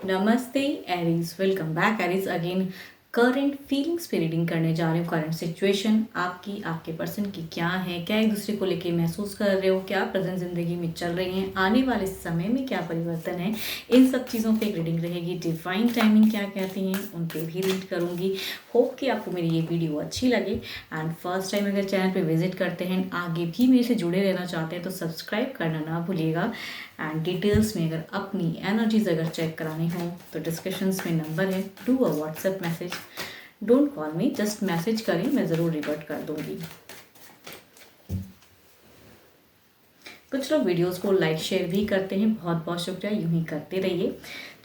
नमस्ते Aries, welcome back Aries again. Current feelings पे reading करने जा रहे हो। करंट सिचुएशन आपकी, आपके पर्सन की क्या है, क्या एक दूसरे को लेके महसूस कर रहे हो, क्या प्रेजेंट जिंदगी में चल रही हैं, आने वाले समय में क्या परिवर्तन है, इन सब चीज़ों पे एक रीडिंग रहेगी। डिवाइन टाइमिंग क्या कहती हैं उन पे भी रीड करूँगी। होप कि आपको मेरी ये वीडियो अच्छी लगे। एंड फर्स्ट टाइम अगर चैनल पे विजिट करते हैं, आगे भी मेरे से जुड़े रहना चाहते हैं तो सब्सक्राइब करना ना भूलिएगा। एंड डिटेल्स में अगर अपनी एनर्जीज अगर चेक करानी हो तो डिस्क्रिप्शंस में नंबर है, do a WhatsApp message, don't call me, just message करें, मैं ज़रूर रिवर्ट कर दूंगी। कुछ लोग वीडियोस को लाइक शेयर भी करते हैं, बहुत बहुत शुक्रिया, यूं ही करते रहिए।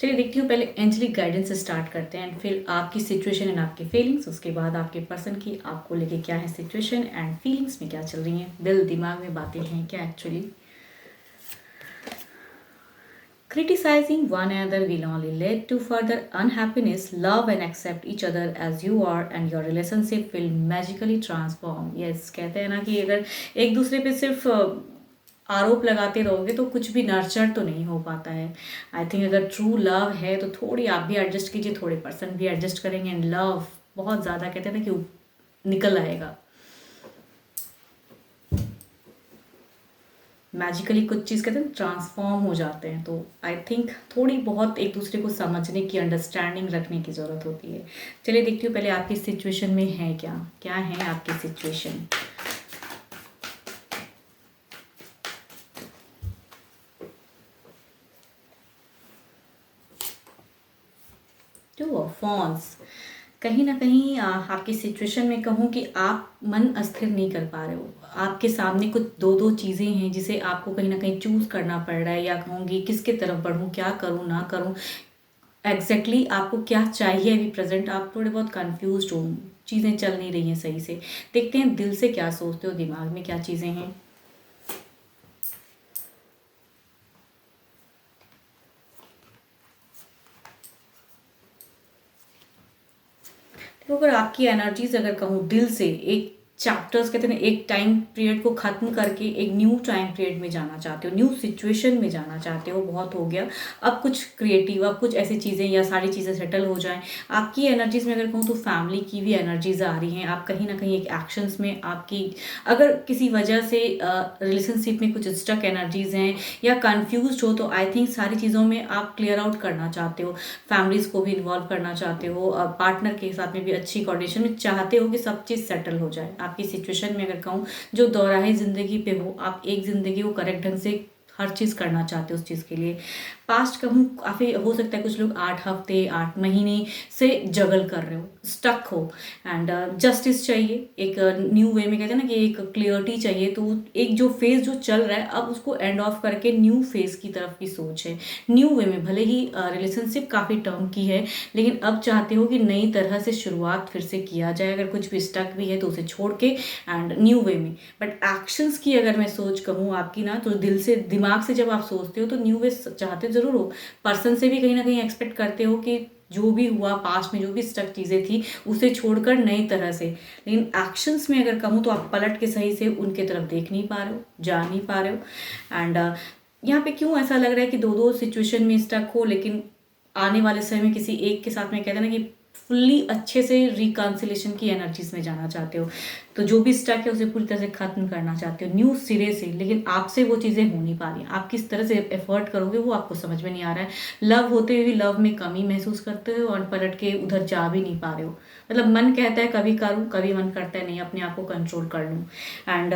चलिए देखती हूँ, पहले एंजलिक गाइडेंस से स्टार्ट करते हैं एंड फिर आपकी सिचुएशन एंड आपके फीलिंग्स, उसके बाद आपके पर्सन की आपको लेके क्या है सिचुएशन एंड फीलिंग्स में क्या चल रही हैं, दिल दिमाग में बातें हैं क्या actually. Criticizing one another will only lead to further unhappiness. Love and accept each other as you are and your relationship will magically transform. Yes, कहते हैं ना कि अगर एक दूसरे पे सिर्फ आरोप लगाते रहोगे तो कुछ भी नर्चर तो नहीं हो पाता है। आई थिंक अगर ट्रू लव है तो थोड़ी आप भी एडजस्ट कीजिए, थोड़े पर्सन भी एडजस्ट करेंगे एंड लव बहुत ज़्यादा कहते हैं ना कि निकल आएगा। मैजिकली कुछ चीज़ कहते हैं ट्रांसफॉर्म हो जाते हैं। तो आई थिंक थोड़ी बहुत एक दूसरे को समझने की, अंडरस्टैंडिंग रखने की ज़रूरत होती है। चलिए देखती हूँ पहले आपकी सिचुएशन में है क्या, क्या है आपकी सिचुएशन। टू ऑफ फोन्स, कहीं ना कहीं आपकी सिचुएशन में कहूँ कि आप मन अस्थिर नहीं कर पा रहे हो। आपके सामने कुछ दो दो चीज़ें हैं जिसे आपको कहीं ना कहीं चूज़ करना पड़ रहा है, या कहूँगी किसके तरफ बढ़ूँ, क्या करूँ ना करूँ, एग्जैक्टली आपको क्या चाहिए अभी प्रेजेंट। आप थोड़े बहुत कंफ्यूज हो, चीज़ें चल नहीं रही हैं सही से। देखते हैं दिल से क्या सोचते हो, दिमाग में क्या चीज़ें हैं। तो अगर आपकी एनर्जीज अगर कहूँ दिल से, एक चैप्टर्स कहते हैं ना, एक टाइम पीरियड को ख़त्म करके एक न्यू टाइम पीरियड में जाना चाहते हो, न्यू सिचुएशन में जाना चाहते हो, बहुत हो गया अब कुछ क्रिएटिव, अब कुछ ऐसी चीज़ें या सारी चीज़ें सेटल हो जाएं। आपकी एनर्जीज में अगर कहूँ तो फैमिली की भी एनर्जीज आ रही हैं। आप कहीं ना कहीं एक एक्शंस में आपकी, अगर किसी वजह से रिलेशनशिप में कुछ स्टक एनर्जीज हैं या कन्फ्यूज हो तो आई थिंक सारी चीज़ों में आप क्लियर आउट करना चाहते हो, फैमिलीज को भी इन्वॉल्व करना चाहते हो, पार्टनर के साथ में भी अच्छी कोऑर्डिनेशन में चाहते हो कि सब चीज़ सेटल हो जाए। आपकी सिचुएशन में अगर कहूँ जो दोराहे ज़िंदगी पे हो, आप एक ज़िंदगी को करेक्ट ढंग से हर चीज़ करना चाहते हो उस चीज़ के लिए। पास्ट कहूँ काफ़ी हो सकता है कुछ लोग 8 हफ्ते 8 महीने से जगल कर रहे हो, स्टक हो एंड जस्टिस चाहिए, एक न्यू वे में कहते हैं ना कि एक क्लियरिटी चाहिए। तो एक जो फेज़ जो चल रहा है अब उसको एंड ऑफ करके न्यू फेज़ की तरफ की सोच है। न्यू वे में भले ही रिलेशनशिप काफ़ी टर्म की है, लेकिन अब चाहते हो कि नई तरह से शुरुआत फिर से किया जाए। अगर कुछ भी स्टक भी है तो उसे छोड़ के एंड न्यू वे में। बट एक्शंस की अगर मैं सोच कहूँ आपकी ना, तो दिल से दिमाग से जब आप सोचते हो तो न्यू वे चाहते ज़रूर हो, पर्सन से भी कहीं ना कहीं एक्सपेक्ट करते हो कि जो भी हुआ पास्ट में, जो भी स्टक चीज़ें थी उसे छोड़कर नई तरह से। लेकिन एक्शंस में अगर कहूँ तो आप पलट के सही से उनके तरफ देख नहीं पा रहे हो, जा नहीं पा रहे हो। एंड यहाँ पे क्यों ऐसा लग रहा है कि दो दो सिचुएशन में स्टक हो, लेकिन आने वाले समय में किसी एक के साथ में कहते हैं ना कि फुल्ली अच्छे से रिकॉन्सिलेशन की एनर्जीज में जाना चाहते हो। तो जो भी स्टक है उसे पूरी तरह से खत्म करना चाहते हो न्यू सिरे से, लेकिन आपसे वो चीज़ें हो नहीं पा रही। आप किस तरह से एफर्ट करोगे वो आपको समझ में नहीं आ रहा है। लव होते हुए भी लव में कमी महसूस करते हो और पलट के उधर जा भी नहीं पा रहे हो। मतलब मन कहता है कभी करूँ, कभी मन करता है नहीं, अपने आप को कंट्रोल कर लूँ। एंड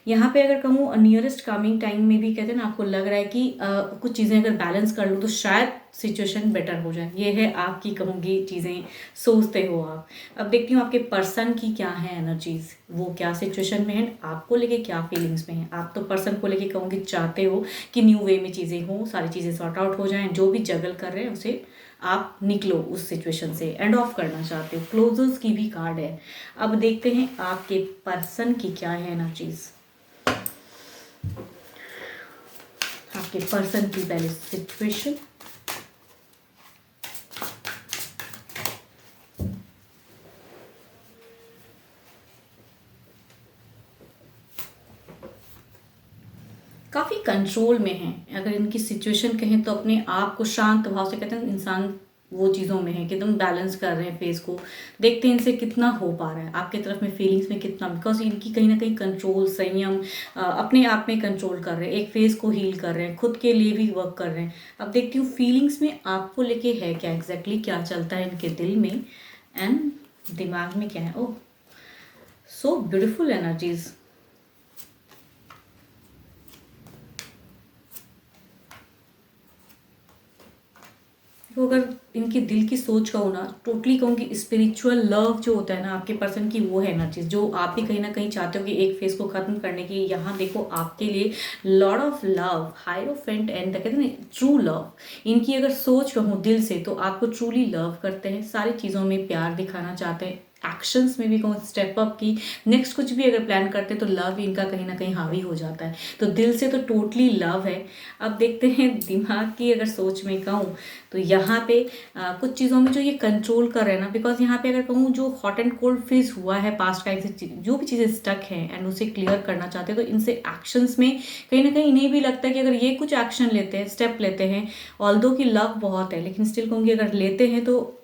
यहाँ पे अगर कहूँ नियरेस्ट कमिंग टाइम में भी कहते हैं ना आपको लग रहा है कि कुछ चीज़ें अगर बैलेंस कर लूँ तो शायद सिचुएशन बेटर हो जाए। ये है आपकी कहूँगी चीज़ें सोचते हो आप। अब देखती हूँ आपके पर्सन की क्या है एनर्जीज, वो क्या सिचुएशन में है, आपको लेके क्या फीलिंग्स में है। आप तो पर्सन को लेके कहूँगी चाहते हो कि न्यू वे में चीज़ें हो, सारी चीज़ें सॉर्ट आउट हो जाएं, जो भी जगल कर रहे हैं उसे आप निकलो उस सिचुएशन से, एंड ऑफ करना चाहते हो। क्लोजर्स की भी कार्ड है। अब देखते हैं आपके पर्सन की क्या है एनर्जीज, आपके पर्सन की पहले सिचुएशन। काफ़ी कंट्रोल में हैं, अगर इनकी सिचुएशन कहें तो अपने आप को शांत भाव से, कहते हैं इंसान वो चीज़ों में है कि एकदम बैलेंस कर रहे हैं फेस को। देखते हैं इनसे कितना हो पा रहा है आपके तरफ में फीलिंग्स में कितना, बिकॉज इनकी कहीं ना कहीं कंट्रोल, संयम, अपने आप में कंट्रोल कर रहे हैं, एक फेस को हील कर रहे हैं, खुद के लिए भी वर्क कर रहे हैं। अब देखती हूँ फीलिंग्स में आपको लेके है क्या, एग्जैक्टली क्या चलता है इनके दिल में एंड दिमाग में क्या है। ओह, सो ब्यूटिफुल एनर्जीज। तो अगर इनकी दिल की सोच कहूँ ना, टोटली कहूँगी स्पिरिचुअल लव जो होता है ना आपके पर्सन की, वो है एनर्जीज जो आप भी कहीं ना कहीं चाहते हो कि एक फेस को खत्म करने की। यहाँ देखो आपके लिए Lord of love, hierophant and कहते हैं ना ट्रू लव। इनकी अगर सोच कहूँ दिल से, तो आपको ट्रूली लव करते हैं, सारी चीज़ों में प्यार दिखाना चाहते हैं, एक्शंस में भी कहूँ स्टेप अप की, नेक्स्ट कुछ भी अगर प्लान करते हैं तो लव इनका कहीं ना कहीं हावी हो जाता है। तो दिल से तो टोटली लव है। अब देखते हैं दिमाग की अगर सोच में कहूँ, तो यहाँ पे कुछ चीज़ों में जो ये कंट्रोल कर रहे हैं ना, बिकॉज यहाँ पे अगर कहूँ जो हॉट एंड कोल्ड फेज हुआ है पास्ट टाइम से, जो भी चीज़ें स्टक हैं एंड उसे क्लियर करना चाहते हैं, तो इनसे एक्शंस में कहीं ना कहीं इन्हें भी लगता है कि अगर ये कुछ एक्शन लेते हैं, स्टेप लेते हैं, ऑल्दो की लव बहुत है लेकिन स्टिल कहूँगी अगर लेते हैं, तो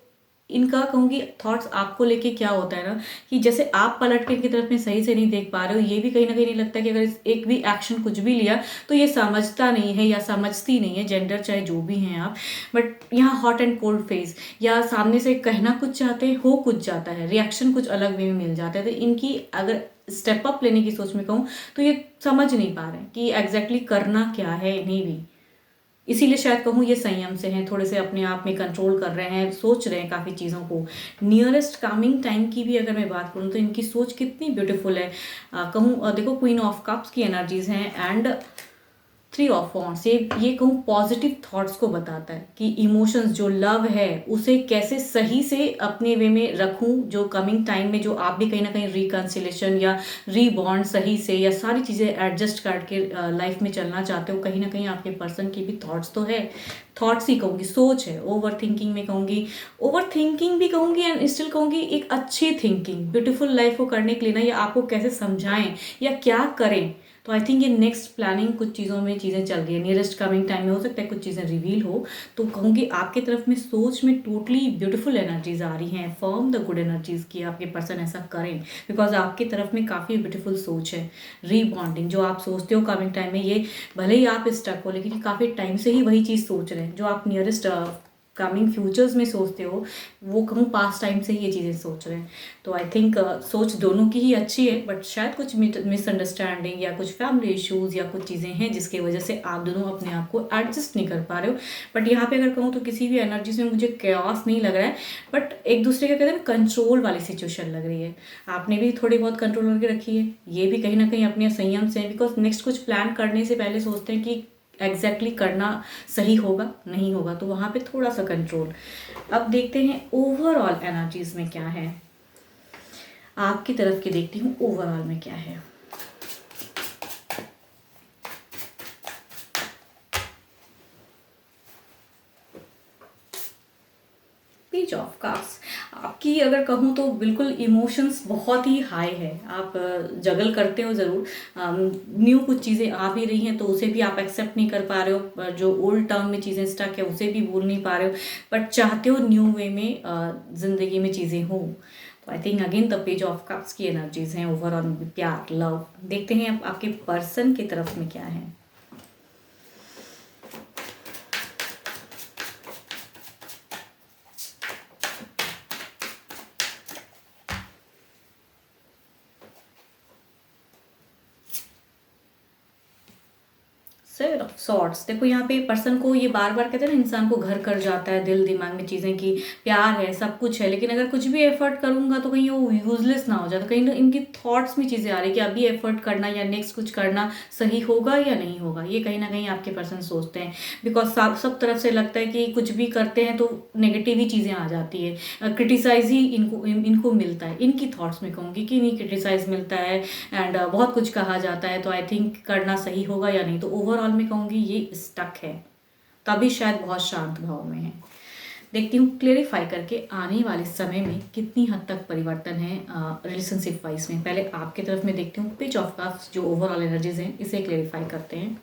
इनका कहूँगी थॉट्स आपको लेके क्या होता है ना, कि जैसे आप पलट के इनकी तरफ में सही से नहीं देख पा रहे हो, ये भी कहीं ना कहीं नहीं लगता कि अगर एक भी एक्शन कुछ भी लिया तो ये समझता नहीं है या समझती नहीं है, जेंडर चाहे जो भी हैं आप। बट यहाँ हॉट एंड कोल्ड फेस, या सामने से कहना कुछ चाहते हैं, हो कुछ जाता है, रिएक्शन कुछ अलग वे में मिल जाता है। तो इनकी अगर स्टेप अप लेने की सोच में कहूँ, तो ये समझ नहीं पा रहे कि एग्जैक्टली करना क्या है इन्हें भी। इसीलिए शायद कहूँ ये संयम से हैं, थोड़े से अपने आप में कंट्रोल कर रहे हैं, सोच रहे हैं काफ़ी चीज़ों को। नियरेस्ट कामिंग टाइम की भी अगर मैं बात करूँ, तो इनकी सोच कितनी ब्यूटीफुल है। कहूँ देखो क्वीन ऑफ कप्स की एनर्जीज हैं एंड 3 ऑफ वॉन्ड्स, ये कहूँ पॉजिटिव थॉट्स को बताता है कि इमोशंस जो लव है उसे कैसे सही से अपने वे में रखूँ, जो कमिंग टाइम में जो आप भी कहीं ना कहीं रिकन्सिलेशन या रीबॉन्ड सही से, या सारी चीज़ें एडजस्ट करके लाइफ में चलना चाहते हो, कहीं ना कहीं आपके पर्सन की भी थॉट्स तो है, थॉट्स ही कहूँगी, सोच है। ओवर थिंकिंग में कहूँगी, ओवर थिंकिंग भी कहूँगी एंड स्टिल कहूँगी एक अच्छी थिंकिंग, ब्यूटीफुल लाइफ को करने के लिए ना, या आपको कैसे समझाएं या क्या करें। तो आई थिंक ये नेक्स्ट प्लानिंग कुछ चीज़ों में चीज़ें चल रही है, नियरेस्ट कमिंग टाइम में हो सकता है कुछ चीज़ें रिवील हो। तो कहूँगी आपके तरफ में सोच में टोटली ब्यूटीफुल एनर्जीज आ रही हैं, फॉर्म द गुड एनर्जीज की आपके पर्सन ऐसा करें, बिकॉज आपकी तरफ में काफ़ी ब्यूटीफुल सोच है। रीबॉन्डिंग जो आप सोचते हो कमिंग टाइम में, ये भले ही आप स्टक हो लेकिन काफ़ी टाइम से ही वही चीज़ सोच रहे हैं, जो आप नियरेस्ट कमिंग फ्यूचर्स में सोचते हो, वो कहूँ पास्ट टाइम से ही ये चीज़ें सोच रहे हैं। तो आई थिंक सोच दोनों की ही अच्छी है, बट शायद कुछ मिसअंडरस्टैंडिंग या कुछ फैमिली इश्यूज़ या कुछ चीज़ें हैं जिसकी वजह से आप दोनों अपने आप को एडजस्ट नहीं कर पा रहे हो। बट यहाँ पे अगर कहूँ तो किसी भी एनर्जीज में मुझे कैओस नहीं लग रहा है, बट एक दूसरे का कहते हैं कंट्रोल वाली सिचुएशन लग रही है। आपने भी थोड़ी बहुत कंट्रोल करके रखी है, ये भी कहीं ना कहीं अपने संयम से, बिकॉज नेक्स्ट कुछ प्लान करने से पहले सोचते हैं कि एग्जैक्टली करना सही होगा नहीं होगा, तो वहाँ पे थोड़ा सा कंट्रोल। अब देखते हैं ओवरऑल एनर्जीज में क्या है, आपकी तरफ की देखती हूँ ओवरऑल में क्या है। पेज ऑफ कप्स, आपकी अगर कहूँ तो बिल्कुल इमोशंस बहुत ही हाई है, आप जगल करते हो ज़रूर, न्यू कुछ चीज़ें आ भी रही हैं तो उसे भी आप एक्सेप्ट नहीं कर पा रहे हो, जो ओल्ड टर्म में चीज़ें स्टक है उसे भी भूल नहीं पा रहे हो, बट चाहते हो न्यू वे में ज़िंदगी में चीज़ें हो। तो I think again the page of cups की एनर्जीज हैं ओवरऑल, प्यार, लव। देखते हैं आपके पर्सन की तरफ में क्या है। सेवन ऑफ सॉर्ट्स, देखो यहाँ पे पर्सन को ये बार बार कहते हैं ना, इंसान को घर कर जाता है दिल दिमाग में चीज़ें की, प्यार है सब कुछ है, लेकिन अगर कुछ भी एफर्ट करूँगा तो कहीं वो यूजलेस ना हो जाए, तो कहीं ना इनकी थॉट्स में चीज़ें आ रही कि अभी एफर्ट करना या नेक्स्ट कुछ करना सही होगा या नहीं होगा, ये कहीं ना कहीं आपके पर्सन सोचते हैं। बिकॉज सब तरफ से लगता है कि कुछ भी करते हैं तो नेगेटिव ही चीज़ें आ जाती है, क्रिटिसाइज ही इनको मिलता है। इनकी थॉट्स में कहूँगी कि नहीं क्रिटिसाइज मिलता है एंड बहुत कुछ कहा जाता है, तो आई थिंक करना सही होगा या नहीं, तो ओवरऑल में कहूँगी ये स्टक है, तभी शायद बहुत शांत भाव में है। देखती हूँ क्लेरिफाई करके आने वाले समय में कितनी हद तक परिवर्तन है रिलेशनशिप वाइज में। पहले आपके तरफ में देखती हूँ पेज ऑफ कप्स, जो ओवरऑल एनर्जीज हैं इसे क्लेरिफाई करते हैं।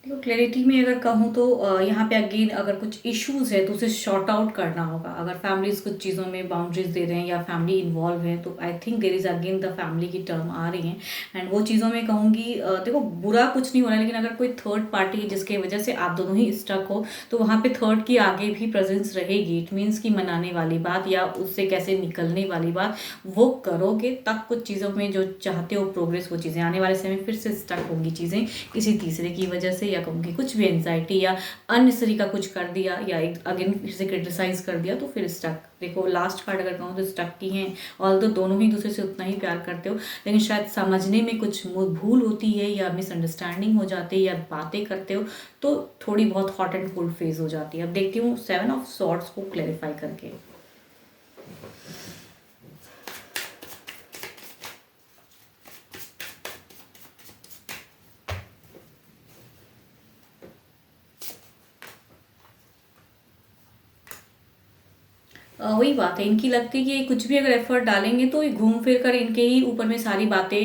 देखो क्लैरिटी में अगर कहूँ तो यहाँ पे अगेन अगर कुछ इश्यूज है तो उसे शॉर्ट आउट करना होगा। अगर फैमिलीज कुछ चीज़ों में बाउंड्रीज दे रहे हैं या फैमिली इन्वॉल्व है तो I think there is again the family की टर्म आ रही है। एंड वो चीज़ों में कहूँगी देखो बुरा कुछ नहीं हो रहा है, लेकिन अगर कोई थर्ड पार्टी है जिसकी वजह से आप दोनों ही स्टक हो तो वहाँ पे थर्ड की आगे भी प्रेजेंस रहेगी। इट मीन्स कि मनाने वाली बात या उससे कैसे निकलने वाली बात वो करोगे तब कुछ चीज़ों में जो चाहते हो प्रोग्रेस वो चीज़ें आने वाले समय फिर से स्टक होंगी चीज़ें किसी तीसरे की वजह से, या कहूँगी कुछ भी एंजाइटी या अननेसेसरी का कुछ कर दिया या एक अगेन फिर से क्रिटिसाइज कर दिया तो फिर स्टक। देखो लास्ट कार्ड अगर कहूँ तो स्टक की हैं, ऑल तो दोनों ही दूसरे से उतना ही प्यार करते हो लेकिन शायद समझने में कुछ भूल होती है या मिसअंडरस्टैंडिंग हो जाती है या बातें करते हो तो थोड़ी बहुत हॉट एंड कोल्ड फेज हो जाती है। अब देखती हूँ 7 ऑफ सॉर्ड्स को क्लैरिफाई करके। वही बात है, इनकी लगती है कि कुछ भी अगर एफर्ट डालेंगे तो ये घूम फिर कर इनके ही ऊपर में सारी बातें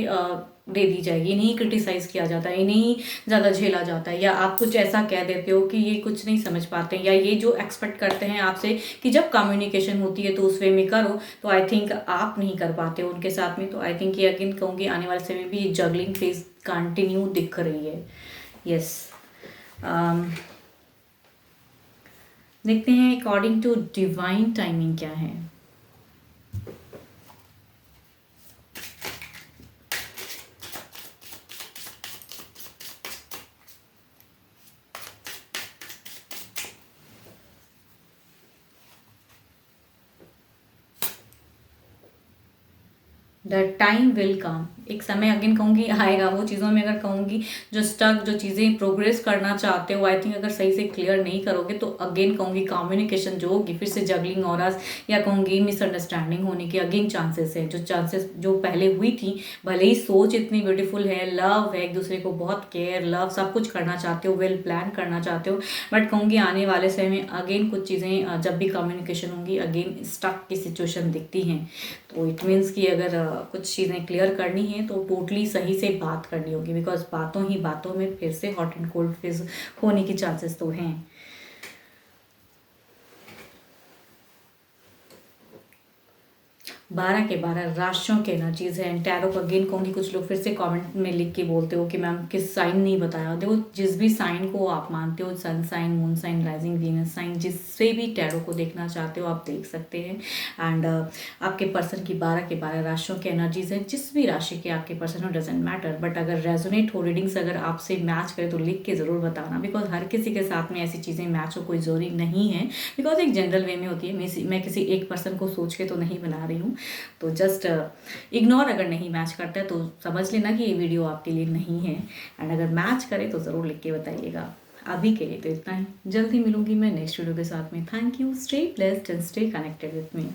दे दी जाएगी, इन्हीं क्रिटिसाइज किया जाता है, इन्हीं ज़्यादा झेला जाता है, या आप कुछ ऐसा कह देते हो कि ये कुछ नहीं समझ पाते हैं, या ये जो एक्सपेक्ट करते हैं आपसे कि जब कम्युनिकेशन होती है तो उस वे में करो, तो आई थिंक आप नहीं कर पाते हो उनके साथ में। तो आई थिंक ये अगेन कहूँगी आने वाले समय में भी जगलिंग फेज कंटिन्यू दिख रही है। यस, देखते हैं अकॉर्डिंग टू डिवाइन टाइमिंग क्या है। द टाइम विल कम, एक समय अगेन कहूँगी आएगा। वो चीज़ों में अगर कहूँगी जो स्टक जो चीज़ें प्रोग्रेस करना चाहते हो आई थिंक अगर सही से क्लियर नहीं करोगे तो अगेन कहूँगी कम्युनिकेशन जो होगी फिर से जगलिंग और या कहूँगी मिसअंडरस्टैंडिंग होने के अगेन चांसेस है। जो चांसेस जो पहले हुई थी, भले ही सोच इतनी ब्यूटीफुल है, लव है, एक दूसरे को बहुत केयर लव सब कुछ करना चाहते हो, वेल प्लान करना चाहते हो, बट कहूँगी आने वाले समय में अगेन कुछ चीज़ें जब भी कम्युनिकेशन होंगी अगेन स्टक की सिचुएशन दिखती हैं। तो इट मीन्स कि अगर कुछ चीज़ें क्लियर करनी है तो टोटली सही से बात करनी होगी, बिकॉज बातों ही बातों में फिर से हॉट एंड कोल्ड फेज होने की चांसेस तो हैं। 12 के 12 राशियों के एनर्जीज है। टैरो को अगेन कहूँगी, कुछ लोग फिर से कमेंट में लिख के बोलते हो कि मैम किस साइन नहीं बताया। देखो जिस भी साइन को आप मानते हो, sun sign, moon sign, rising Venus sign, जिससे भी टैरो को देखना चाहते हो आप देख सकते हैं। एंड आपके पर्सन की 12 के 12 राशियों के एनर्जीज हैं। जिस भी राशि के आपके पर्सन हो डजेंट मैटर, बट अगर रेजोनेट हो रीडिंग्स अगर आपसे मैच करे तो लिख के ज़रूर बताना, बिकॉज हर किसी के साथ में ऐसी चीज़ें मैच हो कोई ज़रूरी नहीं है, बिकॉज एक जनरल वे में होती है। मैं किसी एक पर्सन को सोच के तो नहीं बना रही हूँ, तो जस्ट इग्नोर अगर नहीं मैच करता है तो समझ लेना कि ये वीडियो आपके लिए नहीं है। एंड अगर मैच करे तो ज़रूर लिख के बताइएगा। अभी के लिए तो इतना ही, जल्दी मिलूंगी मैं नेक्स्ट वीडियो के साथ में। Thank you, stay blessed and stay connected with me.